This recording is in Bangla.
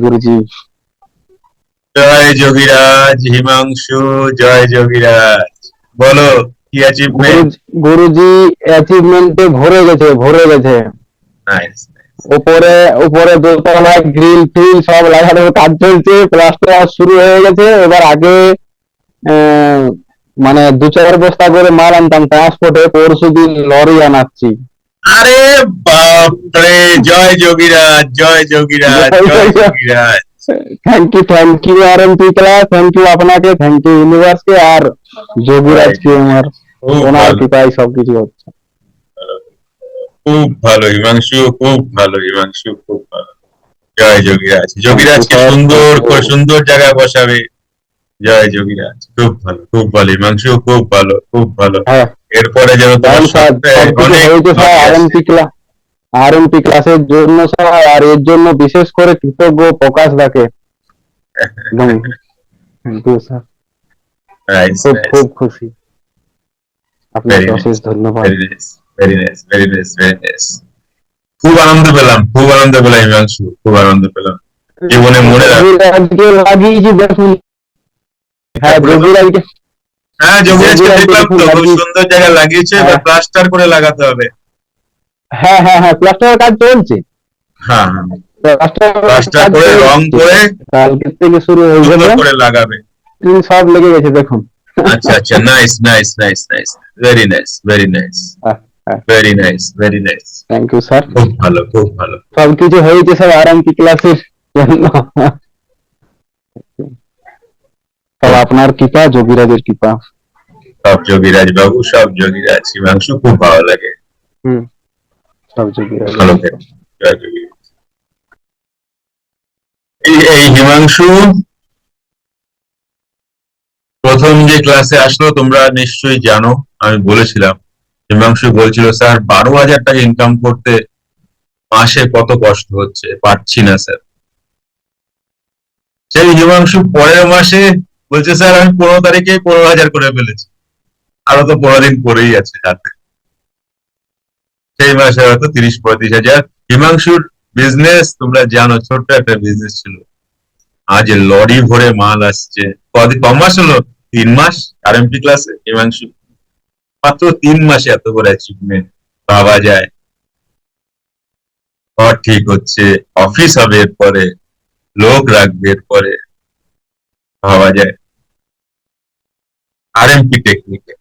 গুরুজি। জয় যোগীরাজ হিমাংশু, জয় যোগীরাজ। বলো কি অ্যাচিভমেন্ট? গুরুজি অ্যাচিভমেন্টে ভরে গেছে। নাইস। উপরে উপরে দোতলায় গ্রিল ফিল সব লাগানোর কাজ চলছে, প্লাস্টার শুরু হয়ে গেছে। এবার আগে মানে 2-4 বস্তা করে মাল আনতাম ট্রান্সপোর্টে, পরশু দিন লরি আনাচ্ছি। আরে বাপরে, জয় যোগীরাজ, জয় যোগীরাজ, জয় Yogiraj. Thank you RMP class, thank you আপনাকে, থ্যাংক ইউ ইউনিভার্সকে আর যোগীরাজকে। আমার ওনার কৃপায় সবকিছু হচ্ছে। খুব ভালো হিমাংশু, খুব ভালো হিমাংশু, খুব ভালো। জয় যোগীরাজ। যোগীরাজকে সুন্দর জায়গায় বসাবে। জয় যোগীরাজ। খুব ভালো, খুব ভালো হিমাংশু, খুব ভালো, খুব ভালো। এরপরে যেন তোমার সাথে আরএমপি ক্লাসের জন্য স্যার, আর এর জন্য বিশেষ করে কৃতজ্ঞ প্রকাশ দাকে। থ্যাংক ইউ স্যার, খুব খুশি। আপনাকে অশেষ ধন্যবাদ। Very nice, very nice, very nice. খুব আনন্দ পেলাম হিমাংশু, খুব আনন্দ পেলাম। জীবনে মনে রাখবো লাগিয়েছি দেখুন। হ্যাঁ যোগীরাজকে দেখলাম তো, খুব সুন্দর জায়গা লাগিয়েছে। এবার প্লাস্টার করে লাগাতে হবে। হ্যাঁ প্লাস্টারের কাজ চলছে। হ্যাঁ প্লাস্টার করে রং করে কালকে থেকে শুরু হয়ে যাবে, করে লাগাবে। সব লেগে গেছে দেখুন। আচ্ছা, nice, very nice, very nice, very nice, very nice. Thank you sir, খুব ভালো, খুব ভালো। সবকিছু হয়েছে স্যার আরএমপি ক্লাসের জন্য। সব আপনার কৃপা, যোগীরাজের কৃপা। সব যোগীরাজ বাবু, সব যোগীরাজ। হিমাংশু খুব ভালো লাগে। সব যোগীরাজ। এই হিমাংশু প্রথম যে ক্লাসে আসলো তোমরা নিশ্চয়ই জানো, আমি বলেছিলাম। হিমাংশু বলছিল স্যার 12,000 টাকা ইনকাম করতে মাসে কত কষ্ট হচ্ছে, পারছি না স্যার। সেই হিমাংশু পরের মাসে বলছে স্যার আমি 15 তারিখে 15,000 করে ফেলেছি, আরো তো 15 দিন পরেই আছে হাতে। সেই মাসে হয়তো 30-35,000। হিমাংশুর বিজনেস তোমরা জানো, ছোট্ট একটা বিজনেস ছিল। আজ লরি ভরে মাল আসছে। কমাস হলো? 3 মাস আরএমপি ক্লাসে হিমাংশু, মাত্র 3 মাসে এত বড় অ্যাচিভমেন্ট পাওয়া যায়। ঘর ঠিক হচ্ছে, অফিস হবে এরপরে, লোক রাখবে এরপরে, ভাবা যায়। আরএমপি টেকনিকে